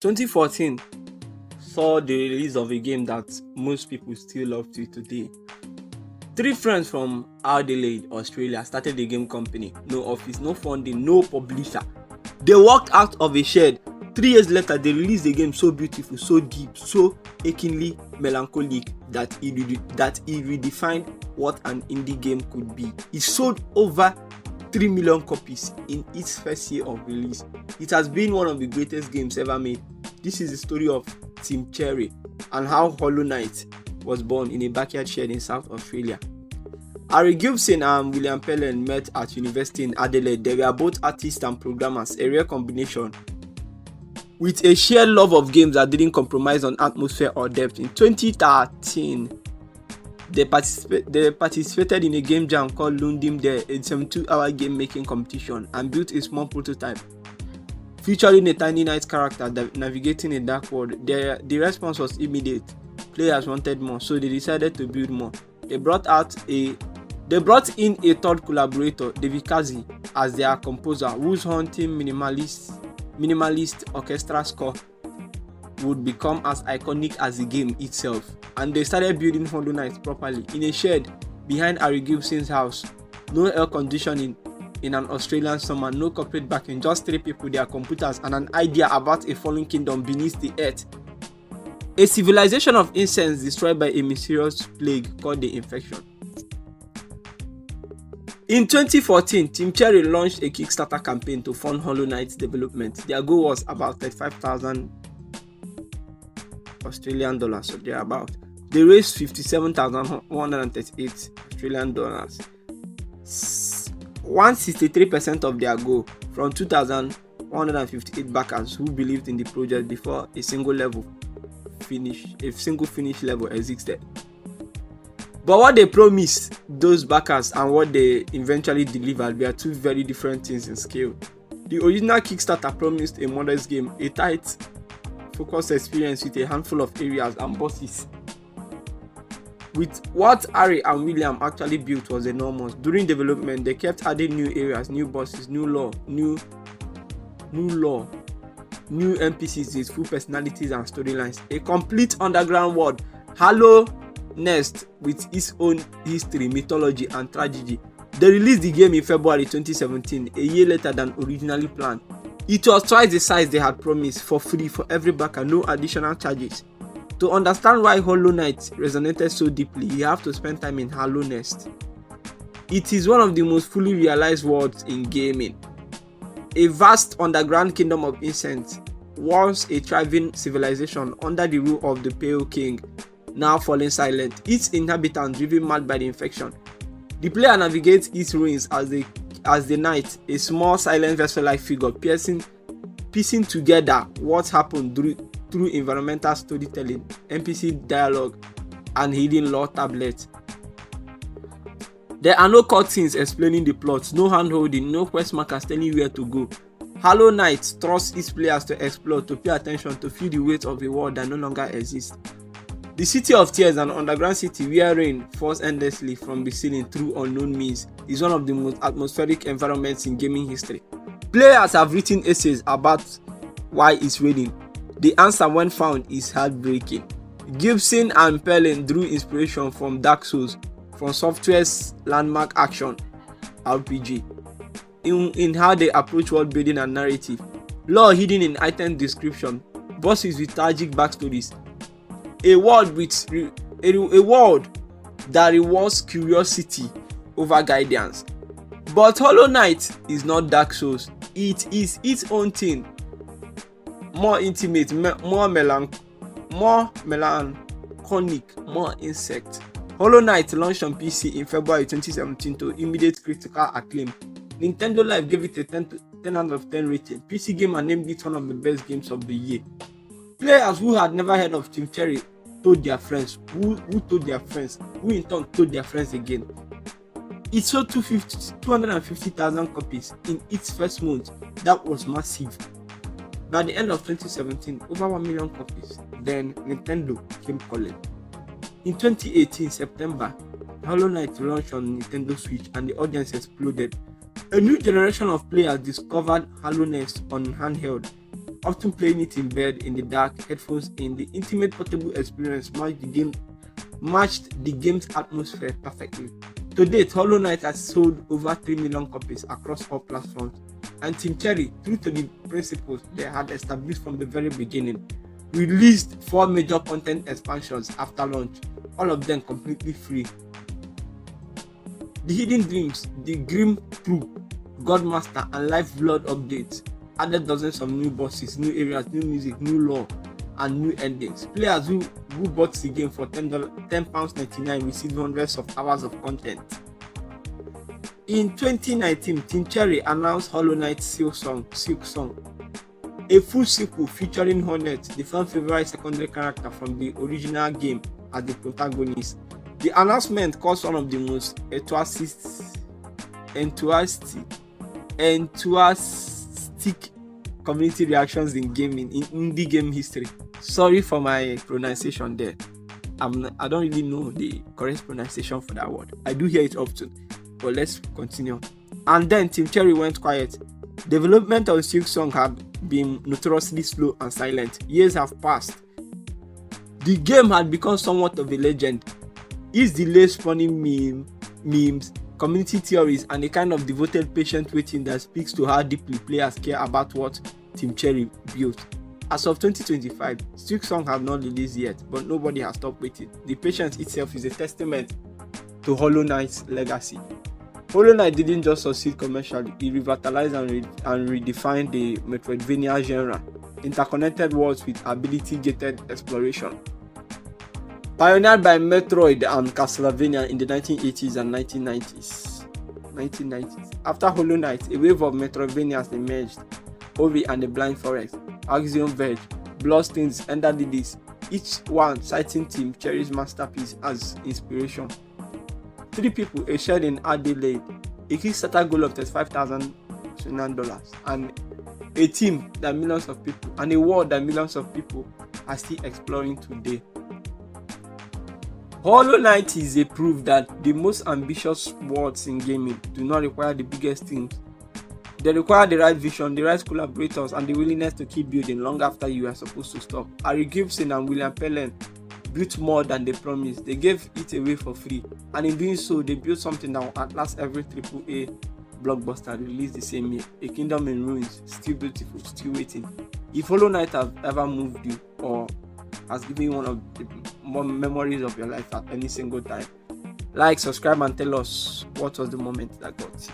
2014 saw the release of a game that most people still love to today. 3 friends from Adelaide, Australia started a game company. No office, no funding, no publisher. They walked out of a shed. 3 years later, they released a game so beautiful, so deep, so achingly melancholic that it redefined what an indie game could be. It sold over 3 million copies in its first year of release. It has been one of the greatest games ever made. This is the story of Team Cherry and how Hollow Knight was born in a backyard shed in South Australia. Gibson and William Pellen met at university in Adelaide. They were both artists and programmers, a rare combination, with a shared love of games that didn't compromise on atmosphere or depth. In 2013, they participated in a game jam called Lundim There, a 72-hour game making competition, and built a small prototype featuring a tiny knight character navigating a dark world. The response was immediate. Players wanted more, so they decided to build more. They brought in a third collaborator, David Kazi, as their composer, whose haunting minimalist orchestra score would become as iconic as the game itself. And they started building Hollow Knight properly in a shed behind Harry Gibson's house. No air conditioning in an Australian summer, no corporate backing, just 3 people, their computers, and an idea about a fallen kingdom beneath the earth. A civilization of incense destroyed by a mysterious plague called the Infection. In 2014, Team Cherry launched a Kickstarter campaign to fund Hollow Knight's development. Their goal was about 35,000 Australian dollars, so they're about. They raised 57,138 Australian dollars, 163% of their goal, from 2,158 backers who believed in the project before a single finish level existed. But what they promised those backers and what they eventually delivered were 2 very different things in scale. The original Kickstarter promised a modest game, a tight, focused experience with a handful of areas and bosses. With what Harry and William actually built was enormous. During development, they kept adding new areas, new bosses, new lore, new NPCs with full personalities and storylines. A complete underground world, Hallownest, with its own history, mythology, and tragedy. They released the game in February 2017, a year later than originally planned. It was twice the size they had promised, for free for every backer, no additional charges. To understand why Hollow Knight resonated so deeply, you have to spend time in Hallownest. It is one of the most fully realized worlds in gaming. A vast underground kingdom of incense, once a thriving civilization under the rule of the Pale King, now fallen silent, its inhabitants driven mad by the infection. The player navigates its ruins as the knight, a small silent vessel-like figure, piecing together what happened through environmental storytelling, NPC dialogue, and hidden lore tablets. There are no cutscenes explaining the plot, no hand-holding, no quest markers telling you where to go. Hollow Knight trusts its players to explore, to pay attention, to feel the weight of a world that no longer exists. The City of Tears, an underground city where rain falls endlessly from the ceiling through unknown means, is one of the most atmospheric environments in gaming history. Players have written essays about why it's raining. The answer, when found, is heartbreaking. Gibson and Pellen drew inspiration from Dark Souls, from software's landmark action RPG, in how they approach world building and narrative, lore hidden in item description, bosses with tragic backstories, a world that rewards curiosity over guidance. But Hollow Knight is not Dark Souls. It is its own thing. More intimate, more melancholic, more insect. Hollow Knight launched on PC in February 2017 to immediate critical acclaim. Nintendo Life gave it a 10 out of 10 rating. PC Gamer named it one of the best games of the year. Players who had never heard of Team Cherry told their friends, who told their friends, who in turn told their friends again. It sold 250,000 copies in its first month. That was massive. By the end of 2017, over 1 million copies. Then Nintendo came calling. In 2018 September, Hollow Knight launched on Nintendo Switch and the audience exploded. A new generation of players discovered Hallownest on handheld often playing it in bed, in the dark, headphones in. The intimate portable experience matched the game's atmosphere perfectly. To date, Hollow Knight has sold over 3 million copies across all platforms, and Team Cherry, true to the principles they had established from the very beginning, released 4 major content expansions after launch, all of them completely free. The Hidden Dreams, the Grim Troop, Godmaster, and Life Blood updates added dozens of new bosses, new areas, new music, new lore, and new endings. Players who bought the game for £10.99 received hundreds of hours of content. In 2019, Team Cherry announced Hollow Knight Silksong, a full sequel featuring Hornet, the fan favorite secondary character from the original game, as the protagonist. The announcement caused one of the most enthusiastic community reactions in indie game history. Sorry for my pronunciation there. I don't really know the correct pronunciation for that word. I do hear it often, but let's continue. And then Team Cherry went quiet. Development of Silksong had been notoriously slow and silent. Years have passed. The game had become somewhat of a legend. Its delays spawning memes, community theories, and a kind of devoted patient waiting that speaks to how deeply players care about what Team Cherry built. As of 2025, Silksong have not released yet, but nobody has stopped waiting. The patience itself is a testament to Hollow Knight's legacy. Hollow Knight didn't just succeed commercially, it revitalized and redefined the Metroidvania genre, interconnected worlds with ability-gated exploration. Pioneered by Metroid and Castlevania in the 1980s and 1990s. After Hollow Knight, a wave of Metroidvanias emerged: Ori and the Blind Forest, Axiom Verge, Bloodstained, Ender Lilies, each one citing Team Cherry's masterpiece as inspiration. 3 people, a shed in Adelaide, a Kickstarter goal of $35,000, and a team that millions of people, and a world that millions of people are still exploring today. Hollow Knight is a proof that the most ambitious worlds in gaming do not require the biggest teams. They require the right vision, the right collaborators, and the willingness to keep building long after you are supposed to stop. Gibson and Pellen built more than they promised. They gave it away for free, and in doing so, they built something that will outlast every AAA blockbuster released the same year. A kingdom in ruins, still beautiful, still waiting. If Hollow Knight has ever moved you or has given you one of the more memories of your life at any single time, like, subscribe, and tell us what was the moment that got you.